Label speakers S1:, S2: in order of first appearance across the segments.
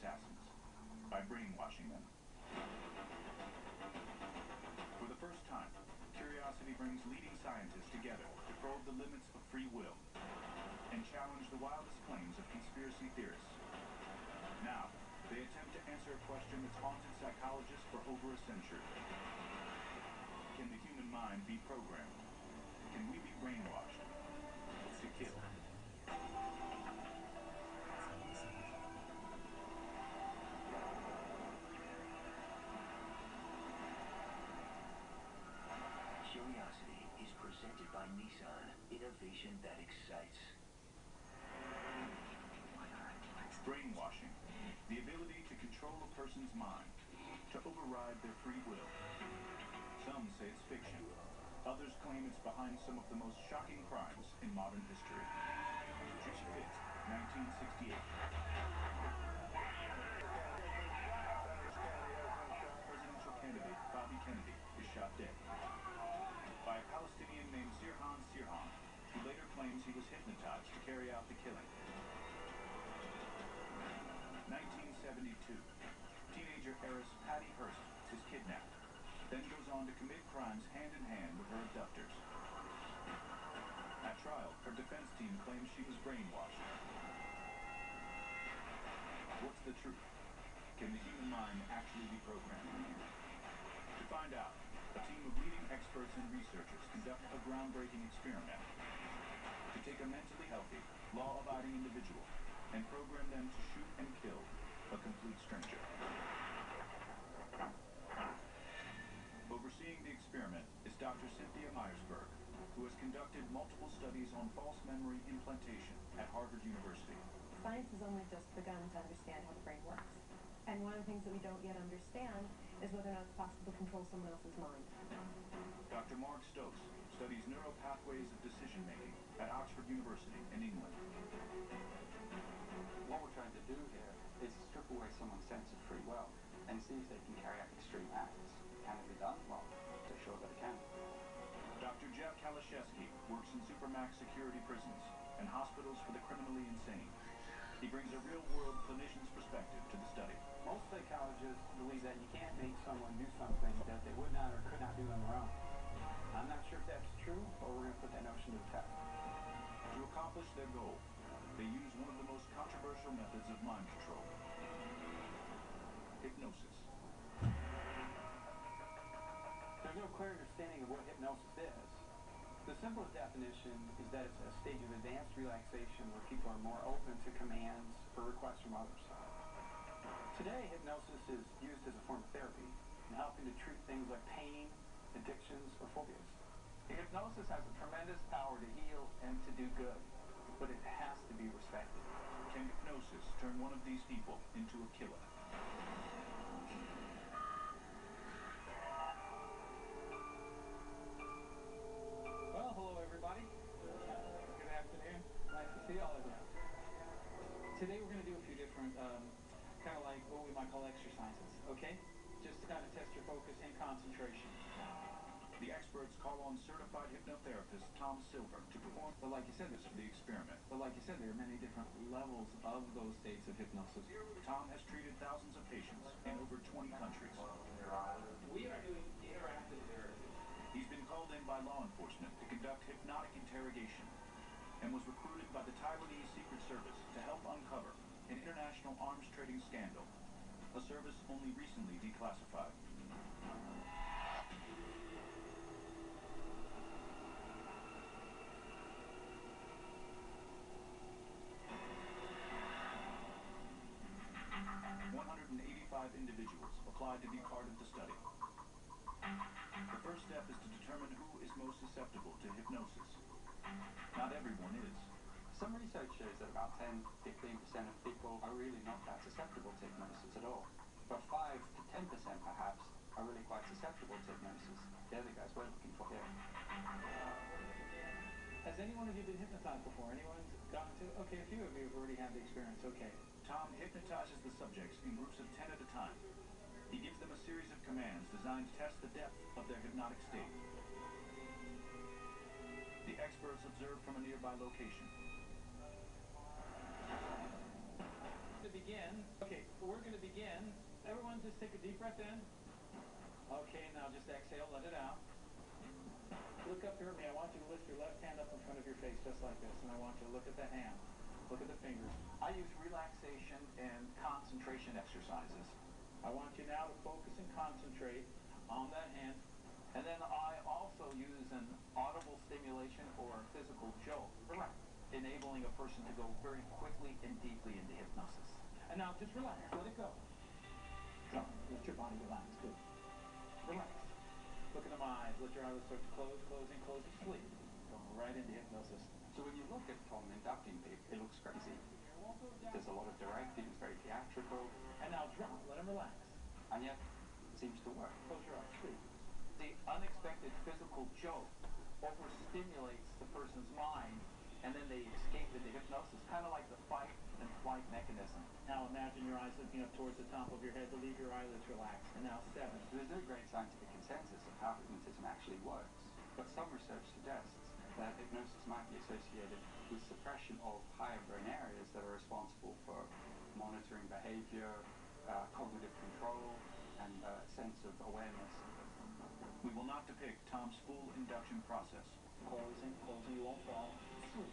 S1: assassins by brainwashing them. For the first time, curiosity brings leading scientists together to probe the limits of free will and challenge the wildest claims of conspiracy theorists. Now, they attempt to answer a question that's haunted psychologists for over a century. Can the human mind be programmed? Can we be brainwashed to kill?
S2: Curiosity is presented by Nissan. Innovation that excites.
S1: Brainwashing, the ability to control a person's mind, to override their free will. Some say it's fiction. Others claim it's behind some of the most shocking crimes in modern history. June 5th, 1968. Presidential candidate Bobby Kennedy is shot dead by a Palestinian named Sirhan, who later claims he was hypnotized to carry out the killing. 1972. Teenager heiress Patty Hearst is kidnapped, then goes on to commit crimes hand in hand with her abductors. At trial, her defense team claims she was brainwashed. What's the truth? Can the human mind actually be programmed? To find out, a team of leading experts and researchers conduct a groundbreaking experiment to take a mentally healthy, law-abiding individual and program them to shoot and kill a complete stranger. Overseeing the experiment is Dr. Cynthia Myersberg, who has conducted multiple studies on false memory implantation at Harvard University.
S3: Science has only just begun to understand how the brain works. And one of the things that we don't yet understand is whether or not it's possible to control someone else's mind.
S1: Dr. Mark Stokes studies neural pathways of decision-making at Oxford University in England.
S4: What we're trying to do here is strip away someone's sense of free will and see if they can carry out extreme acts. Can it be done? Well, they're sure that it can.
S1: Dr. Jeff Kalashevsky works in supermax security prisons and hospitals for the criminally insane. He brings a real-world clinician's perspective to the study.
S4: Most psychologists believe that you can't make someone do something that they would not or could not do on their own. I'm not sure if that's true, but we're going to put that notion to the test.
S1: To accomplish their goal, they use one of the most controversial methods of mind control: hypnosis.
S4: There's no clear understanding of what hypnosis is. The simplest definition is that it's a stage of advanced relaxation where people are more open to commands or requests from others. Today, hypnosis is used as a form of therapy in helping to treat things like pain, addictions, or phobias. Hypnosis has a tremendous power to heal and to do good, but it has to be respected.
S1: Can hypnosis turn one of these people into a killer?
S4: Well, hello everybody. Good afternoon. Nice to see all of you. Today we're going to do a few different, kind of like what we might call exercises, okay? Just to kind of test your focus and concentration.
S1: The experts call on certified hypnotherapist Tom Silver to perform
S4: But like you said,
S1: the experiment.
S4: there are many different levels of those states of hypnosis.
S1: Tom has treated thousands of patients in over 20 countries.
S4: We are doing interactive therapy.
S1: He's been called in by law enforcement to conduct hypnotic interrogation and was recruited by the Taiwanese Secret Service to help uncover an international arms trading scandal, a service only recently declassified. Individuals applied to be part of the study. The first step is to determine who is most susceptible to hypnosis. Not everyone is.
S4: Some research shows that about 10-15% of people are really not that susceptible to hypnosis at all. But 5 to 10% perhaps are really quite susceptible to hypnosis. They're the guys we're looking for here. Has any one of you been hypnotized before? Anyone gotten to? Okay, a few of you have already had the experience. Okay.
S1: Tom hypnotizes the subjects in groups of 10 at a time. He gives them a series of commands designed to test the depth of their hypnotic state. The experts observe from a nearby location.
S4: To begin, okay, we're going to begin. Everyone just take a deep breath in. Okay, now just exhale, let it out. Look up here at me. I want you to lift your left hand up in front of your face just like this, and I want you to look at the hand. Look at the fingers. I use relaxation and concentration exercises. I want you now to focus and concentrate on that hand. And then I also use an audible stimulation or physical jolt, enabling a person to go very quickly and deeply into hypnosis. And now just relax, let it go. Come on, let your body relax, good. Relax. Look into my eyes, let your eyelids start to close, closing, sleep. Going right into hypnosis.
S5: So when you look at Tom inducting people, it looks crazy. There's a lot of directing, it's very theatrical.
S4: And now drop, let him relax.
S5: And yet, it seems to work.
S4: Close your eyes, sleep. The unexpected physical jolt overstimulates the person's mind, and then they escape into hypnosis, kind of like the fight and flight mechanism. Now imagine your eyes looking up towards the top of your head to leave your eyelids relaxed. And now 7.
S5: There's no great scientific consensus of how hypnotism actually works, but some research suggests that hypnosis might be associated with suppression of higher brain areas that are responsible for monitoring behavior, cognitive control, and a sense of awareness.
S1: We will not depict Tom's full induction process.
S4: Closing, you won't fall. Sleep.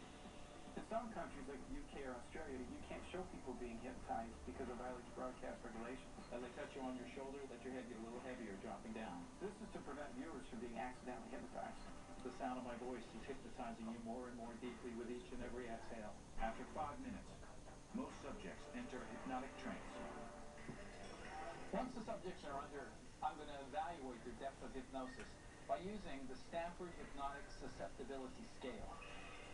S4: In some countries like the UK or Australia, you can't show people being hypnotized because of violates broadcast regulations. As they touch you on your shoulder, let your head get a little heavier, dropping down. This is to prevent viewers from being accidentally hypnotized. The sound of my voice is hypnotizing you more and more deeply with each and every exhale.
S1: After 5 minutes, most subjects enter a hypnotic trance.
S4: Once the subjects are under, I'm going to evaluate their depth of hypnosis by using the Stanford Hypnotic Susceptibility Scale.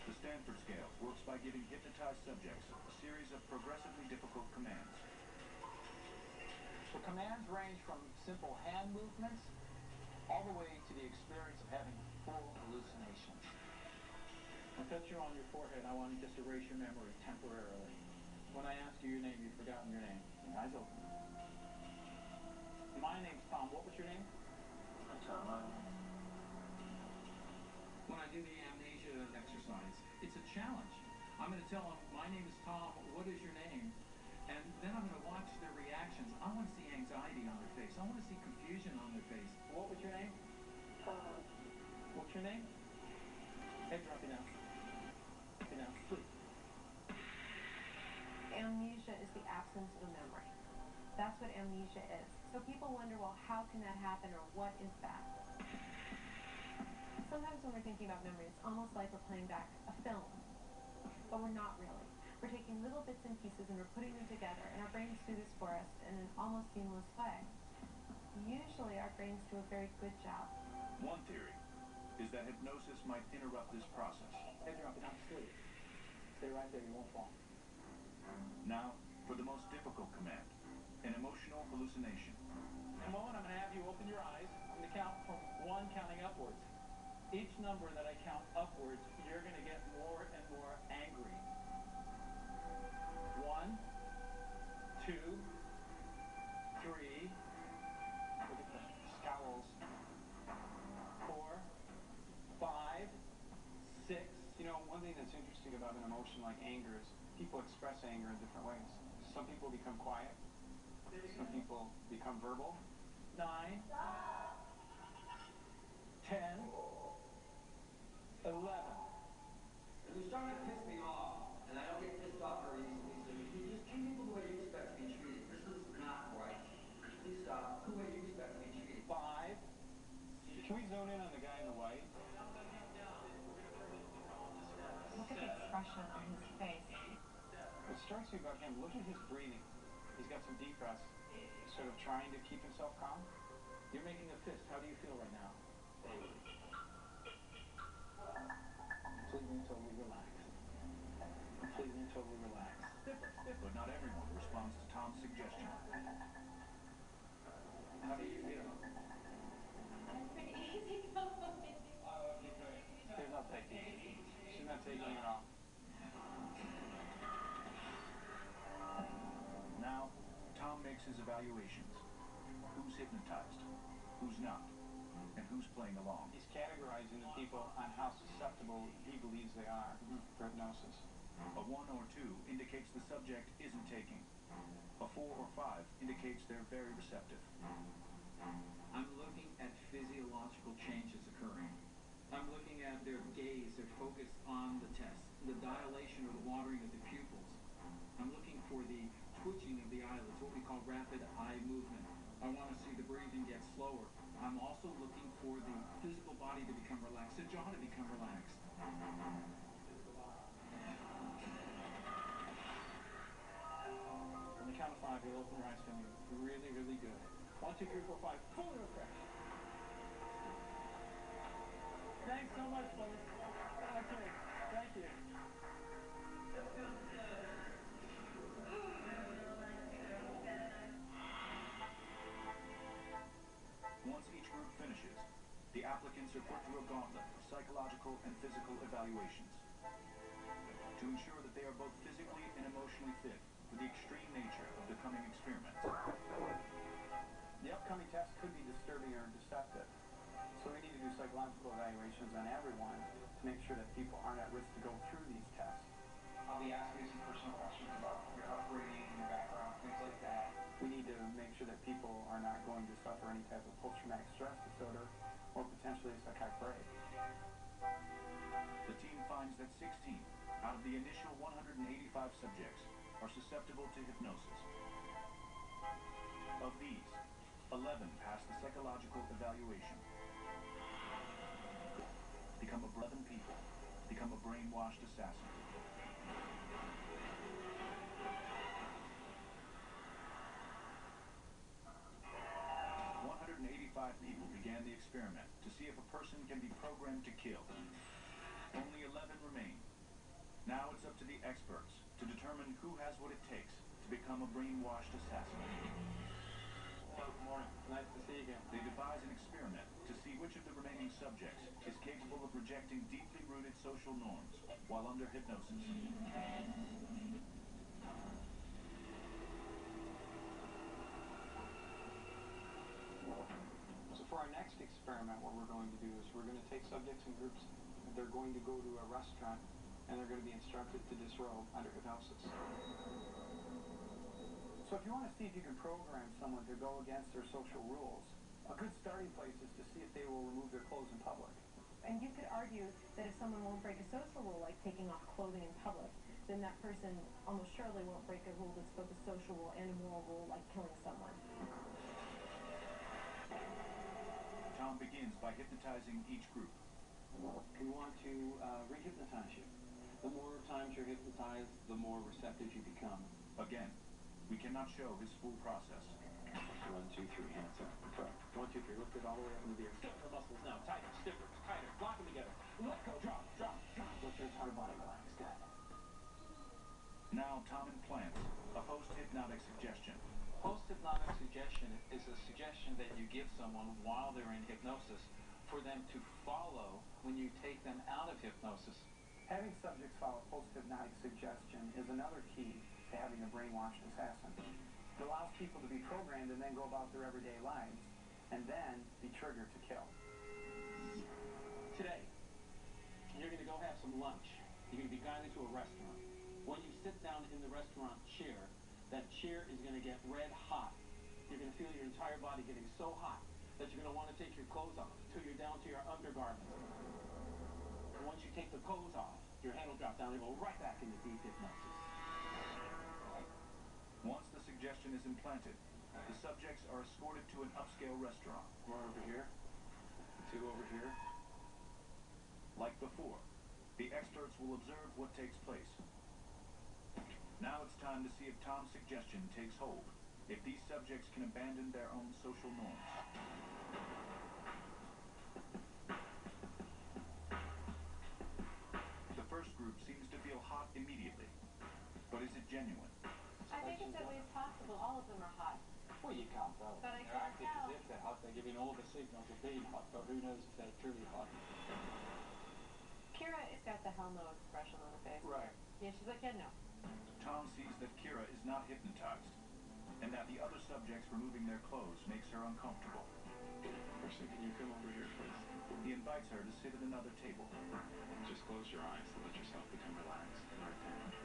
S1: The Stanford scale works by giving hypnotized subjects a series of progressively difficult commands.
S4: The commands range from simple hand movements all the way to the experience of having full hallucinations. I'll touch you on your forehead. I want you to just erase your memory temporarily. When I ask you your name, you've forgotten your name. Your eyes open. My name's Tom. What was your name?
S2: Tom.
S1: When I do the amnesia exercise, it's a challenge. I'm going to tell them, my name is Tom, what is your name? And then I'm going to watch their reactions. I want to see anxiety on their face. I want to see confusion on their face.
S4: What was your name? What's your name? Head drop it down. Okay, now sleep.
S3: Amnesia is the absence of a memory. That's what amnesia is. So people wonder, well, how can that happen, or what is that? Sometimes when we're thinking about memory, it's almost like we're playing back a film. But we're not really. We're taking little bits and pieces and we're putting them together, and our brains do this for us in an almost seamless way. Usually our brains do a very good job.
S1: One theory is that hypnosis might interrupt this process.
S4: Head drop it down, sleep. Stay right there, you won't fall.
S1: Now, for the most difficult command, an emotional hallucination.
S4: In a moment, I'm going to have you open your eyes. I'm going to count from 1 counting upwards. Each number that I count upwards, you're going to get more and more angry. 1, 2, 3. Look at the scowls. 4, 5, 6. You know, one thing that's interesting about an emotion like anger is people express anger in different ways. Some people become quiet. Some people become verbal. 9, 10, 11.
S6: You're starting to piss me off, and I don't get pissed off very easily, so you just treat people the way you expect to be treated. This is not right. Please stop the way you expect to be treated.
S4: 5. Can we zone in on the guy in the white?
S3: Look at the expression on his face.
S4: What strikes me about him, look at his breathing. He's got some deep breaths, sort of trying to keep himself calm. You're making a fist. How do you feel right now? Completely and totally relaxed. Completely and totally relaxed.
S1: But not everyone responds to Tom's suggestion.
S4: How do you feel?
S7: I'm pretty easy going.
S4: There's no taking. She's not taking it off.
S1: Now, Tom makes his evaluations. Who's hypnotized? Who's not? And who's playing along?
S4: He's categorizing the people on how susceptible he believes they are for hypnosis.
S1: A 1 or 2 indicates the subject isn't taking. A 4 or 5 indicates they're very receptive.
S8: I'm looking at physiological changes occurring. I'm looking at their gaze, their focus on the test, the dilation or the watering of the pupils. I'm looking for the twitching of the eyelids, what we call rapid eye movement. I want to see the breathing get slower. I'm also looking for the physical body to become relaxed, the jaw to become relaxed.
S4: On the count of 5, you'll open your eyes, feeling really, really good. 1, 2, 3, 4, 5. Fully refreshed. Thanks so much, folks. Okay, thank you.
S1: Once each group finishes, the applicants are put through a gauntlet of psychological and physical evaluations to ensure that they are both physically and emotionally fit for the extreme nature of the coming experiments.
S4: The upcoming test could be disturbing or deceptive, so we need to do psychological evaluations on everyone to make sure that people aren't at risk to go through these tests.
S9: I'll be asking you some personal questions about your upbringing, your background, things like that.
S4: We need to make sure that people are not going to suffer any type of post-traumatic stress disorder or potentially a psychotic break.
S1: The team finds that 16 out of the initial 185 subjects are susceptible to hypnosis. Of these, 11 pass the psychological evaluation. Become 11 people. Become a brainwashed assassin. 185 people began the experiment to see if a person can be programmed to kill. Only 11 remain. Now it's up to the experts to determine who has what it takes to become a brainwashed assassin.
S4: Hello, good morning. Nice to see you again.
S1: They devise an experiment to see which of the remaining subjects is capable of rejecting deeply rooted social norms while under hypnosis.
S4: So for our next experiment, what we're going to do is we're going to take subjects in groups. They're going to go to a restaurant and they're going to be instructed to disrobe under hypnosis. So if you want to see if you can program someone to go against their social rules, a good starting place is to see if they will remove their clothes in public.
S3: And you could argue that if someone won't break a social rule, like taking off clothing in public, then that person almost surely won't break a rule that's both a social rule and a moral rule, like killing someone.
S1: Tom begins by hypnotizing each group.
S4: We want to re-hypnotize you. The more times you're hypnotized, the more receptive you become.
S1: Again, we cannot show his full process.
S4: 1, 2, 3, hands up. Correct. 1, 2, 3, lift it all the way up into the air. Stiffen the muscles now. Tighter, stiffer, tighter. Lock them together. Let go. Drop, drop, drop. Let your entire body relax. Good.
S1: Now Tom implants a post-hypnotic suggestion.
S8: Post-hypnotic suggestion is a suggestion that you give someone while they're in hypnosis for them to follow when you take them out of hypnosis.
S4: Having subjects follow post-hypnotic suggestion is another key to having a brainwashed assassin. It allows people to be programmed and then go about their everyday lives and then be triggered to kill.
S10: Today, you're going to go have some lunch. You're going to be guided to a restaurant. When you sit down in the restaurant chair, that chair is going to get red hot. You're going to feel your entire body getting so hot that you're going to want to take your clothes off till you're down to your undergarments. And once you take the clothes off, your head will drop down and go right back into deep hypnosis.
S1: Once the suggestion is implanted, the subjects are escorted to an upscale restaurant.
S4: One over here, 2 over here.
S1: Like before, the experts will observe what takes place. Now it's time to see if Tom's suggestion takes hold, if these subjects can abandon their own social norms. The first group seems to feel hot immediately, but is it genuine?
S3: I think it's always possible. All of them are hot.
S10: Well, you can't tell.
S3: But I
S10: They're
S3: can't
S10: acting
S3: tell.
S10: as if they're hot. They're giving all the signals of being hot, but who knows if they're truly hot.
S3: Kira has got the hell no expression on her face.
S10: Right.
S3: Yeah, she's like, yeah, no.
S1: Tom sees that Kira is not hypnotized, and that the other subjects removing their clothes makes her uncomfortable.
S5: Person, can you come over here, please?
S1: He invites her to sit at another table.
S5: Just close your eyes and let yourself become relaxed. Right there.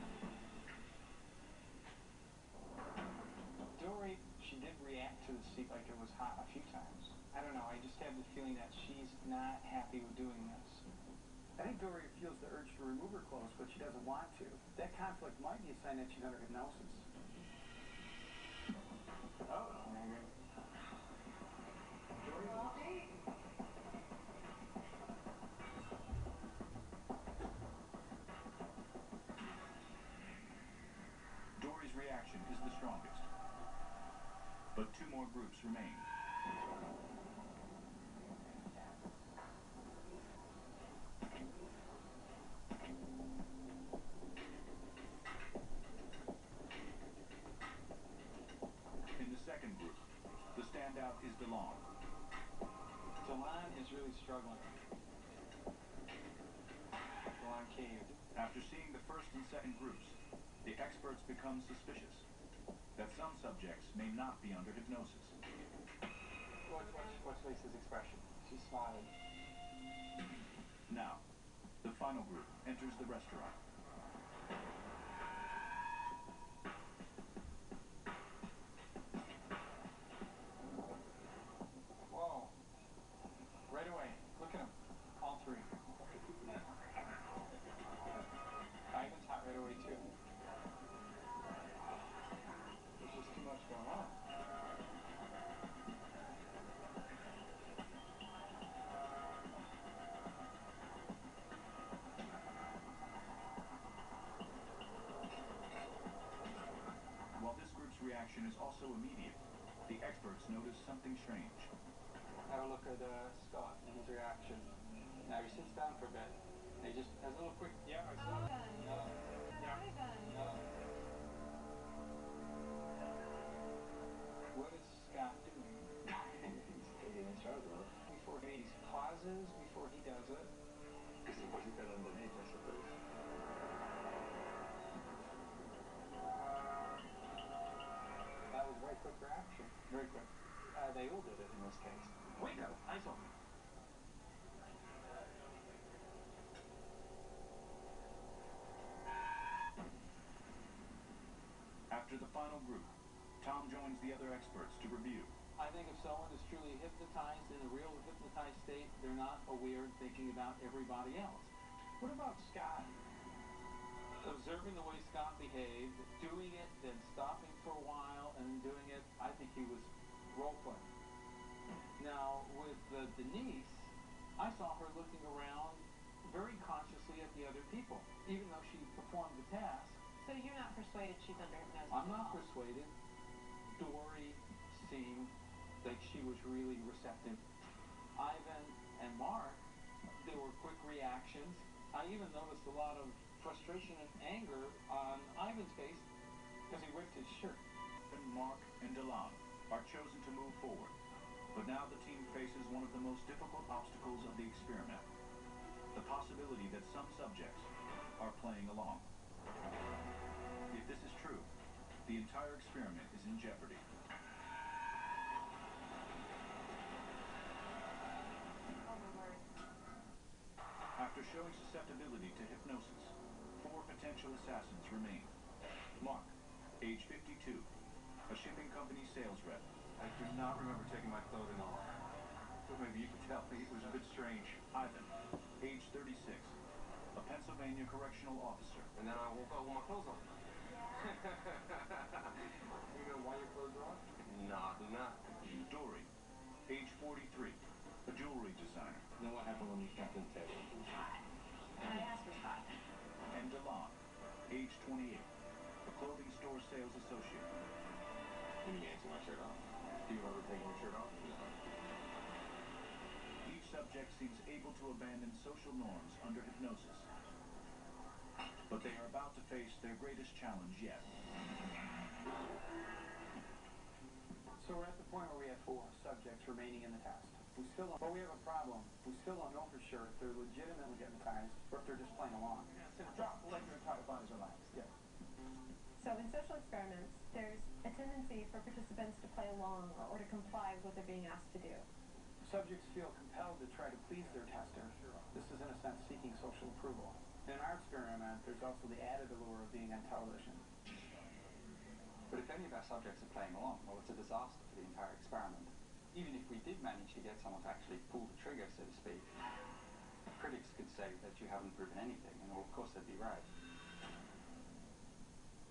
S4: to the seat like it was hot a few times. I don't know, I just have the feeling that she's not happy with doing this. I think Dory feels the urge to remove her clothes, but she doesn't want to. That conflict might be a sign that she's under hypnosis. Oh, maybe.
S1: Dory's reaction is the strongest, but two more groups remain. In the second group, the standout is DeLong.
S4: DeLon is really struggling. DeLon caved.
S1: After seeing the first and second groups, the experts become suspicious that some subjects may not be under hypnosis.
S4: What's Lisa's expression? She's smiling.
S1: Now, the final group enters the restaurant.
S4: Whoa. Right away. Look at them. All three. Ivan's hot right away, too. There's just too much going on.
S1: While this group's reaction is also immediate, the experts notice something strange.
S4: Have a look at Scott and his reaction. Now he sits down for a bit. And he just has a little quick, yeah, I saw it. No. Yeah. No. What is Scott doing?
S5: He's taking in charge of it.
S4: Before he pauses, before he does it.
S5: Because he was there underneath, I suppose.
S4: That was a very quick reaction. Very quick. They all did it in this case.
S10: Wake up, eyes open.
S1: After the final group, Tom joins the other experts to review.
S10: I think if someone is truly hypnotized in a real hypnotized state, they're not aware and thinking about everybody else. What about Scott? Observing the way Scott behaved, doing it, then stopping for a while, and doing it, I think he was role-playing. Now, with Denise, I saw her looking around very consciously at the other people, even though she performed the task.
S3: So you're not persuaded she's under hypnosis?
S10: I'm not persuaded. Dory seemed like she was really receptive. Ivan and Mark, there were quick reactions. I even noticed a lot of frustration and anger on Ivan's face because he ripped his shirt.
S1: And Mark and DeLon are chosen to move forward. But now the team faces one of the most difficult obstacles of the experiment. The possibility that some subjects are playing along. If this is true, the entire experiment is in jeopardy. After showing susceptibility to hypnosis, 4 potential assassins remain. Mark, age 52, a shipping company sales rep.
S11: I do not remember taking my clothing off. But maybe you could tell me. It was a bit strange.
S1: Ivan, age 36, a Pennsylvania correctional officer.
S11: And then I woke up with my clothes on.
S4: You know why your clothes are on?
S11: No, I do not.
S1: Dory, age 43, a jewelry designer.
S5: Then what happened when you got to the table?
S3: And I asked for Scott.
S1: And DeLon, age 28, a clothing store sales associate.
S5: When you answer my shirt off. Do you remember taking your shirt off? No.
S1: Each subject seems able to abandon social norms under hypnosis. But they are about to face their greatest challenge yet.
S4: So we're at the point where we have 4 subjects remaining in the test. But we have a problem. We still don't know for sure if they're legitimately hypnotized or if they're just playing along.
S10: Drop, let your entire body's relaxed.
S4: Yeah.
S3: So in social experiments, there's a tendency for participants to play along or to comply with what they're being asked to do.
S4: Subjects feel compelled to try to please their tester. This is, in a sense, seeking social approval. In our experiment, there's also the added allure of being on television.
S5: But if any of our subjects are playing along, well, it's a disaster for the entire experiment. Even if we did manage to get someone to actually pull the trigger, so to speak, critics could say that you haven't proven anything, and well, of course they'd be right.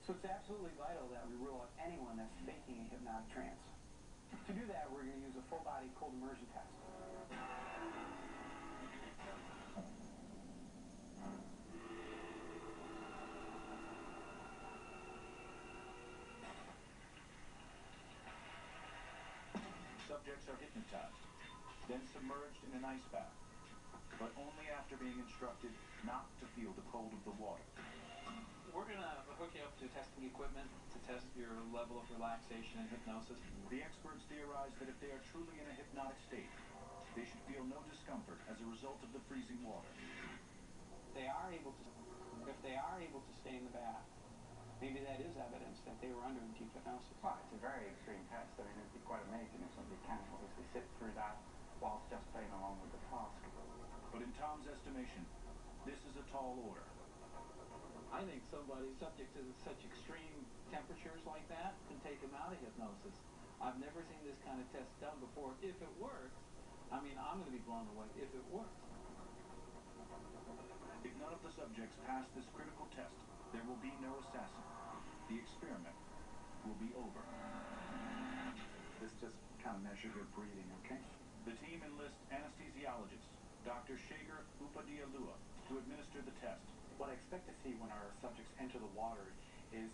S4: So it's absolutely vital that we rule out anyone that's faking a hypnotic trance. To do that, we're going to use a full-body cold immersion test.
S1: Subjects are hypnotized, then submerged in an ice bath, but only after being instructed not to feel the cold of the water.
S8: We're going to hook you up to testing equipment to test your level of relaxation and hypnosis.
S1: The experts theorize that if they are truly in a hypnotic state, they should feel no discomfort as a result of the freezing water.
S4: If they are able to stay in the bath, maybe that is evidence that they were under deep hypnosis.
S5: Well, it's a very extreme test. I mean, it would be quite amazing if somebody can obviously sit through that whilst just playing along with the task.
S1: But in Tom's estimation, this is a tall order.
S8: I think somebody subject to such extreme temperatures like that can take them out of hypnosis. I've never seen this kind of test done before. If it works, I mean, I'm going to be blown away if it works.
S1: If none of the subjects pass this critical test, there will be no assassin. The experiment will be over.
S11: This just kind of measures your breathing, okay?
S1: The team enlists anesthesiologist, Dr. Shager Upadialua, to administer the test.
S12: What I expect to see when our subjects enter the water is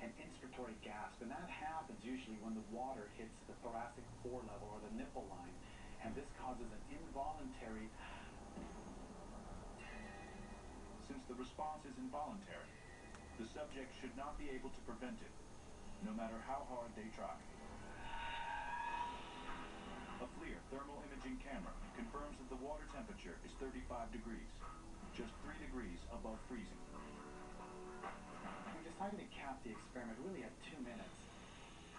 S12: an inspiratory gasp, and that happens usually when the water hits the thoracic floor level or the nipple line, and this causes an involuntary...
S1: Since the response is involuntary, the subject should not be able to prevent it, no matter how hard they try. A FLIR thermal imaging camera confirms that the water temperature is 35 degrees, just 3 degrees above freezing.
S12: We decided to cap the experiment really at 2 minutes.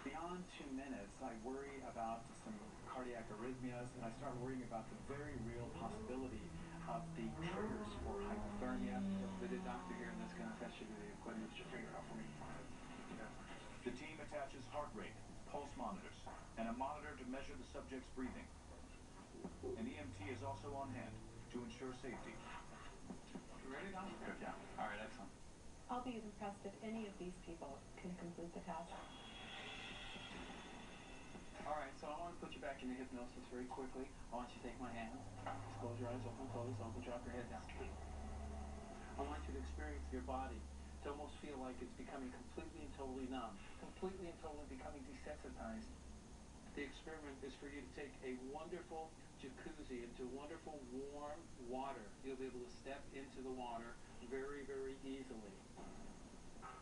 S12: Beyond 2 minutes, I worry about some cardiac arrhythmias, and I start worrying about the very real possibility of the triggers for hypothermia.
S4: The doctor here that's going to test you with the equipment should figure it out for me.
S1: The team attaches heart rate, pulse monitors, and a monitor to measure the subject's breathing. An EMT is also on hand to ensure safety.
S8: You ready, Don?
S5: Good, yeah. All right, excellent.
S3: I'll be impressed if any of these people can complete the task.
S4: All right, so I want to put you back into hypnosis very quickly. I want you to take my hand. Just close your eyes, open, close, drop your head down. I want you to experience your body to almost feel like it's becoming completely and totally numb, completely and totally becoming desensitized. The experiment is for you to take a wonderful jacuzzi into wonderful warm water. You'll be able to step into the water very, very easily.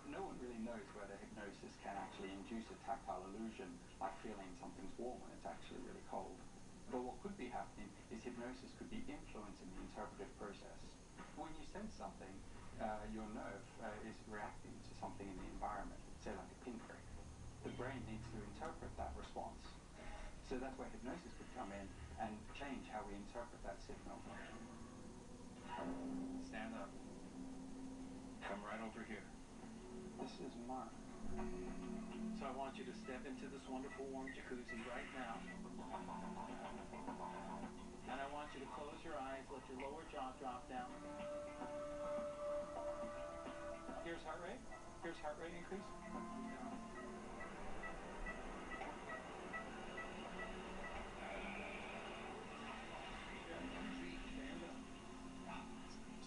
S5: No one really knows whether hypnosis can actually induce a tactile illusion, like feeling something's warm when it's actually really cold. But what could be happening is hypnosis could be influencing the interpretive process. When you sense something, your nerve is reacting to something in the environment, say like a pinprick. The brain needs to interpret that response. So that's where hypnosis could come in and change how we interpret that signal.
S8: Stand up. Come right over here.
S4: This is Mark. So I want you to step into this wonderful warm jacuzzi right now. And I want you to close your eyes, let your lower jaw drop down. Here's heart rate. Here's heart rate increase.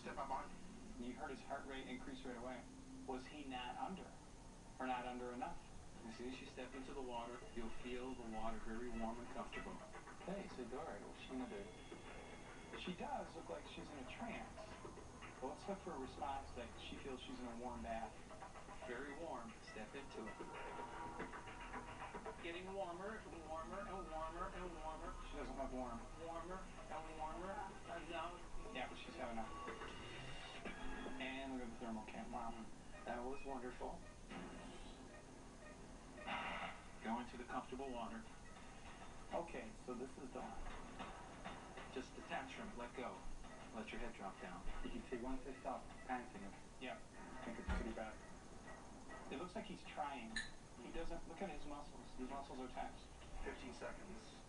S9: Step up on.
S4: You heard his heart rate increase right away. Was he not under? Or not under enough?
S8: As soon as you step into the water, you'll feel the water very warm and comfortable.
S4: Okay, so Dora, what's she gonna do? She does look like she's in a trance. Well, let's look for a response that she feels she's in a warm bath.
S8: Very warm. Step into it.
S4: Getting warmer, warmer, and warmer, and warmer. She doesn't look warm. Warmer, and warmer, and now... Yeah, but she's had enough. And look at the thermal cam. Wow. That was wonderful.
S8: Go into the comfortable water.
S4: Okay, so this is Dawn.
S8: Just detach from it. Let go. Let your head drop down.
S5: You can see once they start panting,
S4: Yeah.
S5: I think it's pretty bad.
S4: It looks like he's trying. He
S10: doesn't, look at his muscles. His muscles are taxed.
S11: 15 seconds.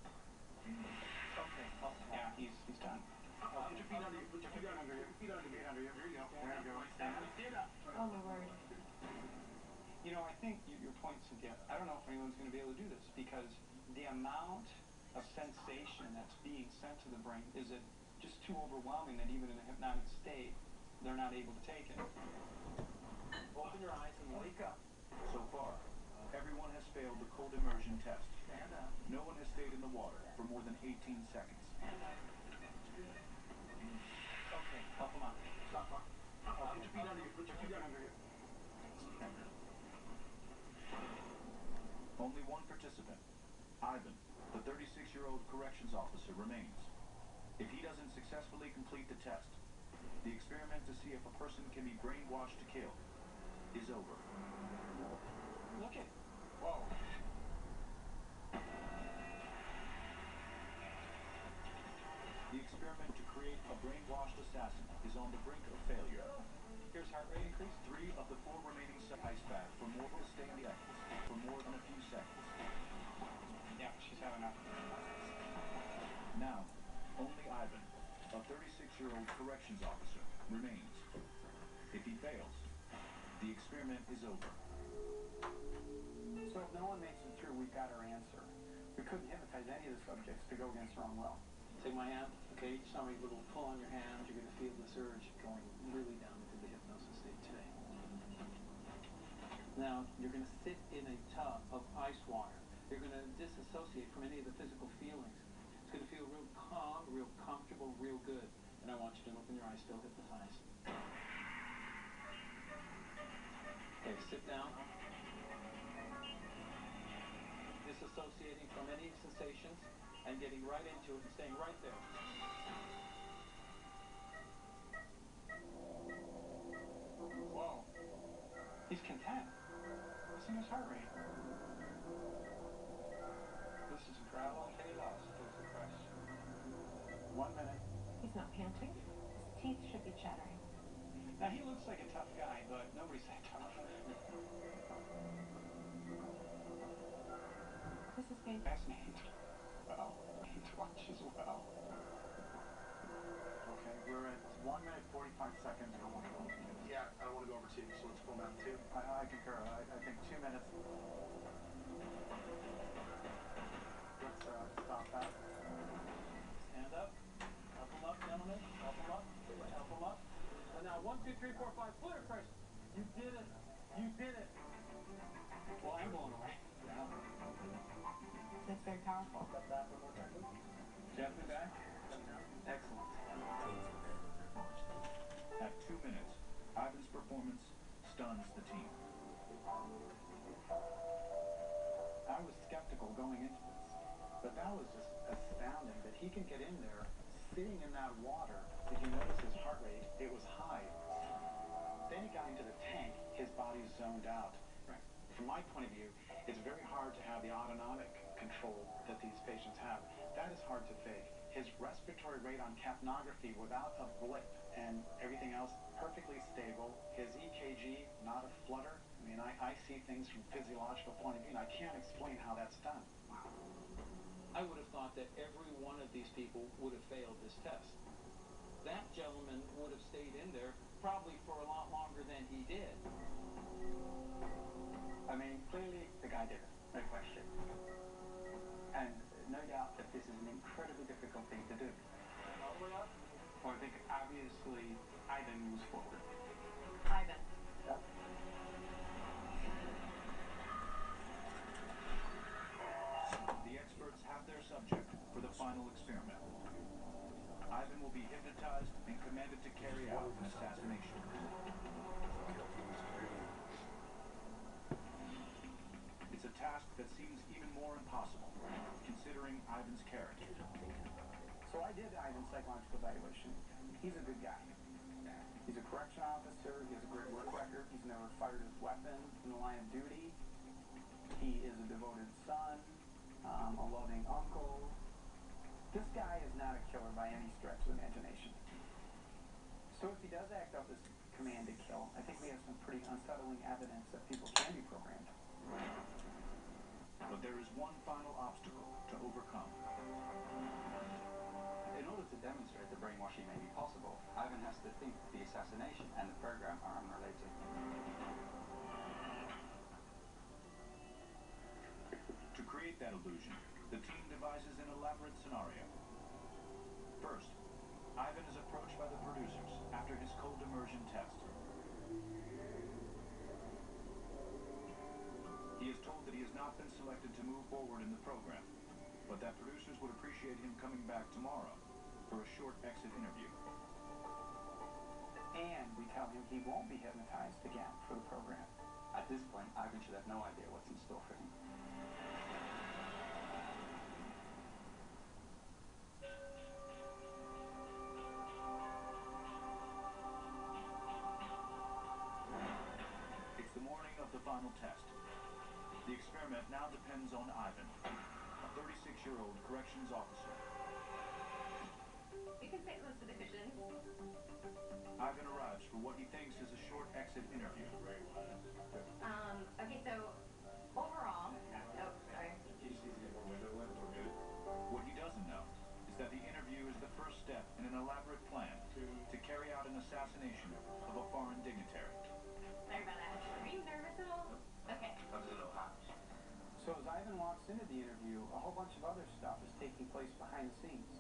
S10: Okay. Oh, yeah, he's done.
S11: Put your feet under you. Put your feet under you. Put your feet under you. There you go. There you go. Stand. Get up.
S3: Oh my word.
S10: You know, I think your point, Cynthia, I don't know if anyone's going to be able to do this because the amount of sensation that's being sent to the brain is it just too overwhelming that even in a hypnotic state, they're not able to take it.
S12: Open your eyes and wake up.
S1: So far, everyone has failed the cold immersion test.
S12: Stand up.
S1: No one has stayed in the water for more than 18 seconds.
S10: Okay, help him out.
S11: Stop. Put your feet under you. Put your feet under you.
S1: Only one participant, Ivan, the 36-year-old corrections officer, remains. If he doesn't successfully complete the test, the experiment to see if a person can be brainwashed to kill is over.
S10: Look at.
S11: Whoa.
S1: The experiment to create a brainwashed assassin is on the brink of failure.
S10: Here's heart rate increase.
S1: 3 of the 4 remaining ice bath for more to stay in the ice for more than a few seconds.
S10: Yeah, she's had enough.
S1: Now, only Ivan, a 36-year-old corrections officer, remains. If he fails, the experiment is over.
S4: So if no one makes it through, we've got our answer. We couldn't hypnotize any of the subjects to go against their own will.
S10: Take my hand. Okay, each time we little pull on your hand, you're going to feel the surge going really down into the hypnosis state today. Now, you're going to sit in a tub of ice water. You're going to disassociate from any of the physical feelings. It's going to feel real calm, real comfortable, real good. And I want you to open your eyes, still hypnotized. Okay, sit down. Disassociating from any sensations and getting right into it and staying right there.
S11: Whoa.
S10: He's content. Listen to his heart rate. This is incredible.
S11: Any loss is the question.
S10: 1 minute.
S3: He's not panting. His teeth should be chattering.
S10: Now he looks like a tough guy, but nobody's that tough.
S3: This is painful.
S10: Fascinating. Well, to watch as well.
S12: Okay, we're at 1 minute 45 seconds.
S11: Yeah, I don't want to go over 2, so let's pull down to 2.
S12: I concur. I think 2 minutes. Let's stop that.
S10: Stand up. Help him up, gentlemen. Help him up. Help him up. And now 1, 2, 3, 4, 5. Put it first. You did it. You did it. Well, I'm blown away. Yeah.
S3: That's very powerful.
S10: Step back one more time. Gently back. Excellent.
S1: At 2 minutes, Ivan's performance stuns the team.
S12: I was skeptical going into this, but that was just astounding that he can get in there, sitting in that water. If you notice his heart rate, it was high. Then he got into the tank, his body's zoned out.
S10: Right.
S12: From my point of view, it's very hard to have the autonomic control that these patients have. That is hard to fake. His respiratory rate on capnography without a blip and everything else perfectly stable. His EKG, not a flutter. I mean, I see things from a physiological point of view, and I can't explain how that's done.
S10: I would have thought that every one of these people would have failed this test. That gentleman would have stayed in there probably for a lot longer than he did.
S4: I mean, clearly the guy did it. No question. And no doubt that this is an incredibly difficult thing to do.
S10: All the way up.
S4: Well, I think obviously Ivan moves forward.
S3: Ivan.
S4: Yep.
S1: The experts have their subject for the final experiment. Ivan will be hypnotized and commanded to carry out an assassination. It's a task that seems even more impossible, considering Ivan's character.
S4: So I did Ivan's psychological evaluation. He's a good guy. He's a correction officer. He has a great work record. He's never fired his weapon in the line of duty. He is a devoted son, a loving uncle. This guy is not a killer by any stretch of the imagination. So if he does act out this command to kill, I think we have some pretty unsettling evidence that people can be programmed.
S1: But there is one final obstacle to overcome.
S5: In order to demonstrate that brainwashing may be possible, Ivan has to think that the assassination and the program are unrelated.
S1: To create that illusion, the team devises an elaborate scenario. First, Ivan is approached by the producers after his cold immersion test. He is told that he has not been selected to move forward in the program, but that producers would appreciate him coming back tomorrow for a short exit interview.
S4: And we tell him he won't be hypnotized again for the program.
S5: At this point, Ivan should have no idea what's in store for him.
S1: It's the morning of the final test. The experiment now depends on Ivan, a 36-year-old corrections officer.
S7: You can say most of the cushions.
S1: Ivan arrives for what he thinks is a short exit interview.
S7: Okay, so overall, oh, sorry.
S1: What he doesn't know is that the interview is the first step in an elaborate plan to carry out an assassination of a foreign dignitary.
S7: Sorry about that. Are you nervous at all? Okay.
S4: So as Ivan walks into the interview, a whole bunch of other stuff is taking place behind the scenes.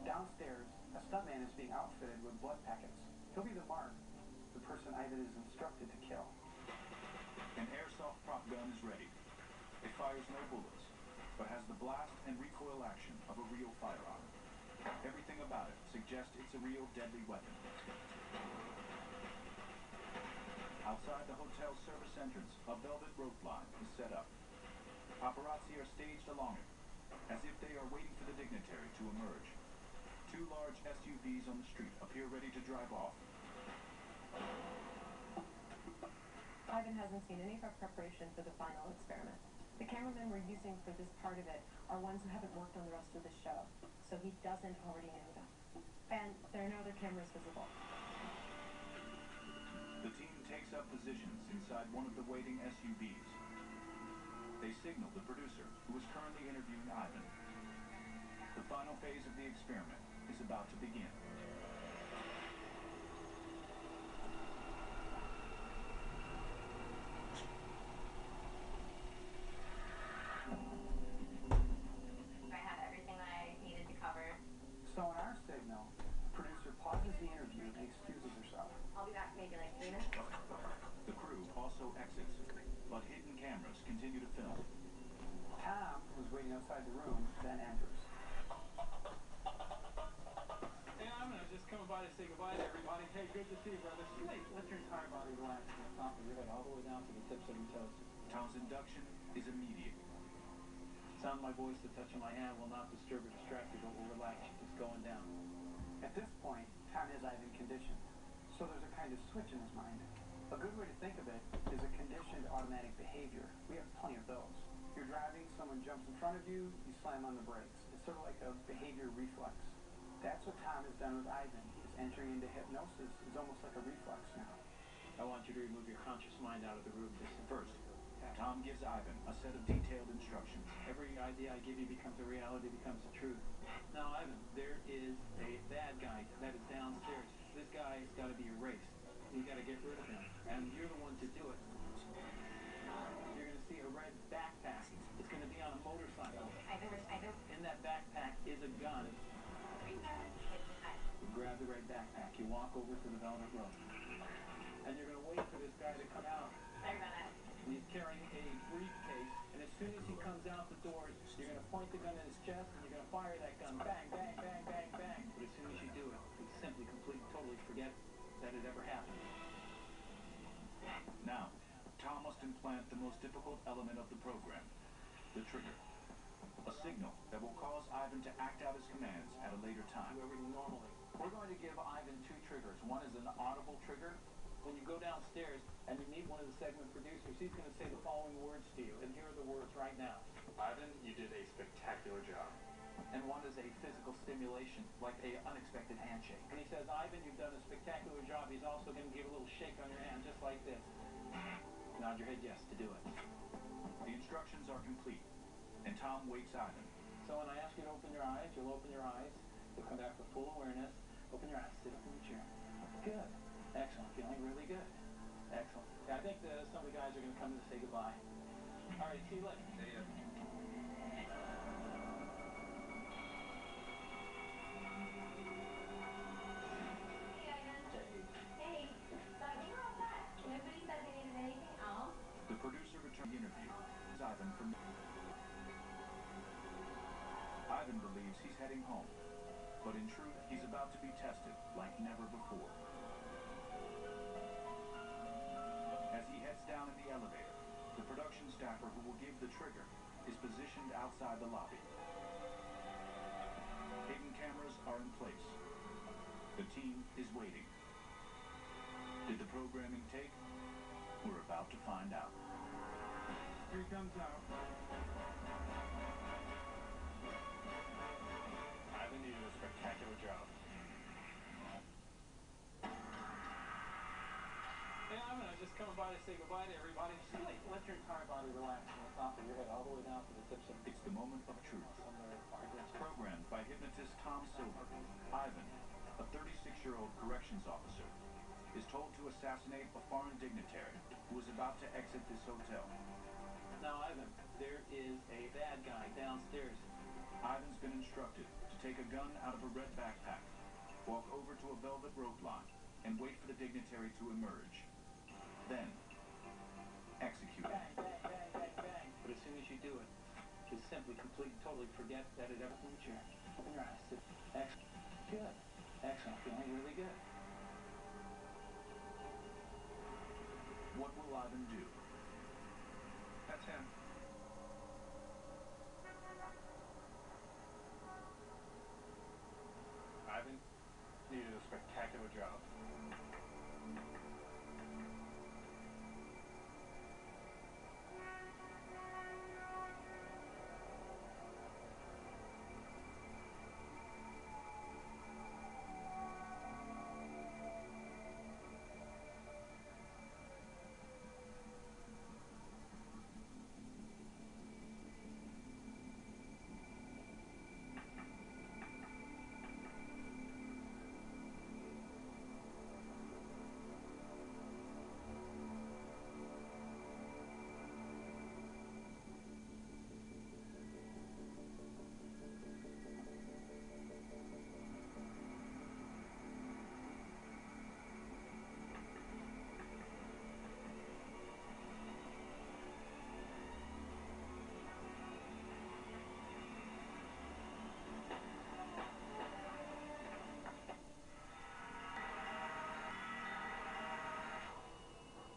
S4: Downstairs, a stuntman is being outfitted with blood packets. He'll be the mark, the person Ivan is instructed to kill.
S1: An airsoft prop gun is ready. It fires no bullets, but has the blast and recoil action of a real firearm. Everything about it suggests it's a real deadly weapon. Outside the hotel's service entrance, a velvet rope line is set up. Paparazzi are staged along it, as if they are waiting for the dignitary to emerge. Two large SUVs on the street appear ready to drive off.
S3: Ivan hasn't seen any of our preparation for the final experiment. The cameramen we're using for this part of it are ones who haven't worked on the rest of the show, so he doesn't already know them. And there are no other cameras visible.
S1: The team takes up positions inside one of the waiting SUVs. They signal the producer, who is currently interviewing Ivan. The final phase of the experiment is about to begin.
S7: I have everything that I needed to cover.
S4: So on our signal, the producer pauses the interview and excuses herself.
S7: I'll be back maybe like 3 minutes.
S1: The crew also exits, but hidden cameras continue to film.
S4: Tom, who's waiting outside the room, then enters.
S10: Hey, I'm just coming by to say goodbye to everybody. Hey, good to see you, brother. Wait, let your entire body relax from the top of your head all the way down to the tips of your toes.
S1: Tom's induction is immediate.
S10: Sound my voice, the touch of my hand will not disturb or distract you, but will relax you. It's going down.
S4: At this point, Tom has Ivan conditioned, so there's a kind of switch in his mind. A good way to think of it is a conditioned automatic behavior. We have plenty of those. You're driving, someone jumps in front of you, you slam on the brakes. It's sort of like a behavior reflex. That's what Tom has done with Ivan. His entry into hypnosis is almost like a reflex now.
S10: I want you to remove your conscious mind out of the room.
S1: First, Tom gives Ivan a set of detailed instructions.
S10: Every idea I give you becomes a reality, becomes a truth. Now, Ivan, there is a bad guy that is downstairs. This guy has got to be erased. You got to get rid of him, and you're the one to do it. You're going to see a red backpack. It's going to be on a motorcycle. In that backpack is a gun. You grab the red backpack. You walk over to the velvet rope, and you're going to wait for this guy to come out.
S7: Sorry about that.
S10: He's carrying a briefcase, and as soon as he comes out the door, you're going to point the gun at his chest, and you're going to fire that gun. Bang, bang, bang, bang, bang. But as soon as you do it, you simply, completely, totally forget that it ever happened.
S1: Now, Tom must implant the most difficult element of the program, the trigger. A signal that will cause Ivan to act out his commands at a later time.
S10: Do everything normally. We're going to give Ivan 2 triggers. One is an audible trigger. When you go downstairs and you meet one of the segment producers, he's going to say the following words to you. And here are the words right now.
S11: Ivan, you did a spectacular job.
S10: And one is a physical stimulation, like a unexpected handshake. And he says, Ivan, you've done a spectacular job. He's also going to give a little shake on your hand, just like this.
S12: nod your head yes to do it.
S1: The instructions are complete, and Tom wakes Ivan.
S10: So when I ask you to open your eyes, you'll open your eyes. You'll come back with full awareness. Open your eyes. Sit up in the chair. Good. Excellent. Feeling really good. Excellent. Yeah, I think some of the guys are going to come in to say goodbye. All right, see you later.
S11: See ya.
S7: Hey, thought you were all set. Nobody said they needed anything else.
S1: The producer returned the interview. Ivan from Ivan believes he's heading home, but in truth, he's about to be tested like never before. As he heads down in the elevator, the production staffer who will give the trigger is positioned outside the lobby. Hidden cameras are in place. The team is waiting. Did the programming take? We're about to find out.
S4: Here he comes out.
S10: Ivan, you did a spectacular job. Hey, Ivan, I was just coming by to say goodbye to everybody. Just let your entire body relax from the top of your head all the way down to the tips of
S1: It's the moment of truth. Programmed by hypnotist Tom Silver, Ivan, a 36-year-old corrections officer, is told to assassinate a foreign dignitary who is about to exit this hotel.
S10: Now, Ivan, there is a bad guy downstairs.
S1: Ivan's been instructed to take a gun out of a red backpack, walk over to a velvet rope line, and wait for the dignitary to emerge. Then, execute him.
S10: Bang, bang, bang, bang, bang. But as soon as you do it, just simply, completely, totally forget that it ever in the chair. Open your eyes. Sit. Excellent. Good. Excellent. Feeling really good.
S1: What will Ivan do?
S11: That's him.
S10: Ivan, you did a spectacular job.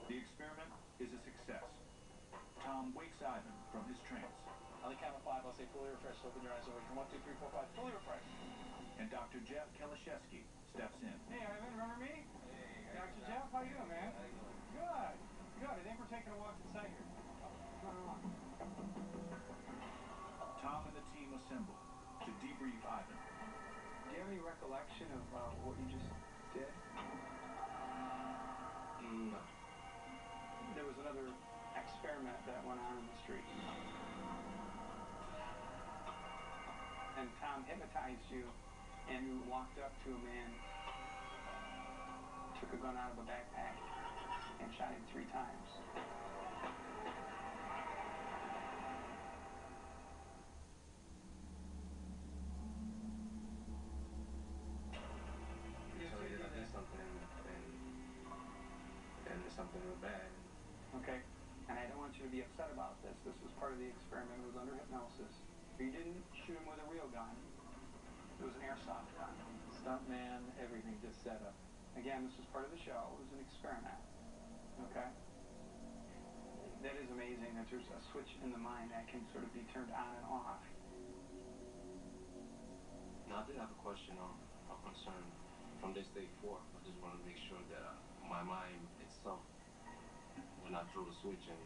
S1: The experiment is a success. Tom wakes Ivan from his trance.
S10: On the count of 5, I'll say fully refreshed. Open your eyes and wait from 1, 2, 3, 4, 5. Fully refreshed.
S1: And Dr. Jeff Kalashevsky steps in.
S4: Hey, Ivan, remember me? Hey, Dr. Jeff, how you doing, man? Good. Good. I think we're taking a walk inside here. What's going on?
S1: Tom and the team assemble to debrief Ivan.
S4: Do you have any recollection of what you just did?
S5: No.
S4: There was another experiment that went on in the street. And Tom hypnotized you, and you walked up to a man, took a gun out of a backpack, and shot him 3 times.
S5: You tell me that I did something and there's something real bad.
S4: Okay? And I don't want you to be upset about this. This was part of the experiment. It was under hypnosis. You didn't shoot him with a real gun. It was an airsoft gun.
S10: Stuntman, everything just set up.
S4: Again, this was part of the show. It was an experiment. Okay? That is amazing that there's a switch in the mind that can sort of be turned on and off.
S5: Now, I did have a question or concern from this day forth. I just want to make sure that my mind itself will not throw the switch and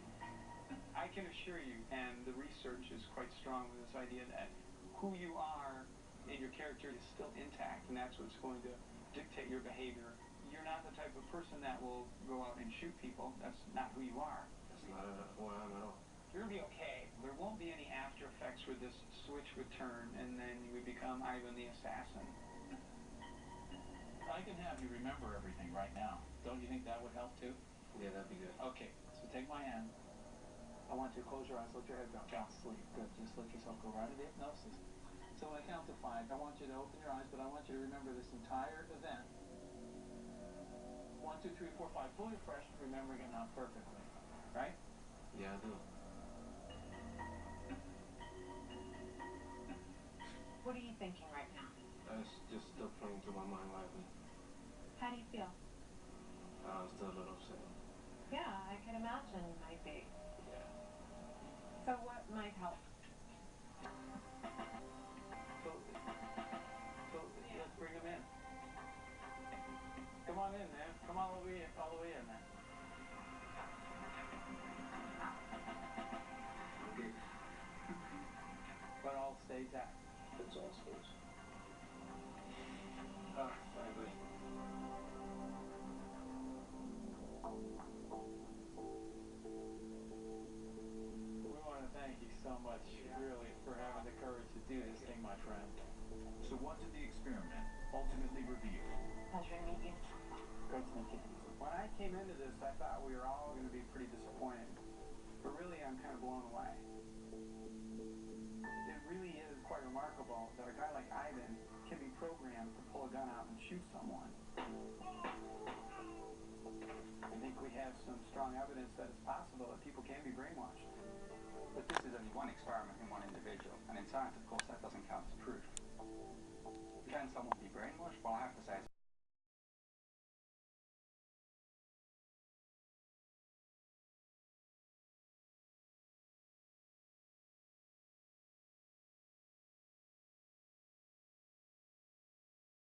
S4: I can assure you, and the research is quite strong with this idea that who you are and your character is still intact, and that's what's going to dictate your behavior. You're you're not the type of person that will go out and shoot people. That's not who you are.
S11: That's not who I am at all.
S4: You're going to be okay. There won't be any after effects where this switch would turn and then you would become Ivan the assassin.
S8: I can have you remember everything right now. Don't you think that would help too?
S11: Yeah, that'd be good.
S8: Okay, so take my hand. I want you to close your eyes, let your head go. Don't sleep. Good. Just let yourself go right into hypnosis. So when I count to 5, I want you to open your eyes, but I want you to remember this entire event. 1, 2, 3, 4, 5. Fully fresh, remembering it now perfectly. Right?
S11: Yeah, I do.
S3: What are you thinking right now?
S11: It's just still playing through my mind lightly.
S3: How do you feel?
S11: I'm still a little upset.
S3: Yeah, I can imagine you might be.
S11: Yeah.
S3: So what might help?
S4: So let's bring him in. Come on in, man. Come all the way in, man.
S11: Okay.
S4: But all stays at.
S11: It's all space. Finally.
S8: We want to thank you so much, really, for having the courage to do this thing, my friend.
S1: So what did the experiment ultimately reveal?
S3: Pleasure to meet you.
S4: Great to meet you. When I came into this, I thought we were all going to be pretty disappointed. But really, I'm kind of blown away. It really is quite remarkable that a guy like Ivan can be programmed to pull a gun out and shoot someone. I think we have some strong evidence that it's possible that people can be brainwashed.
S5: But this is only one experiment in one individual, and in science, of course, that doesn't count as proof. Can someone be brainwashed? Well, I have to say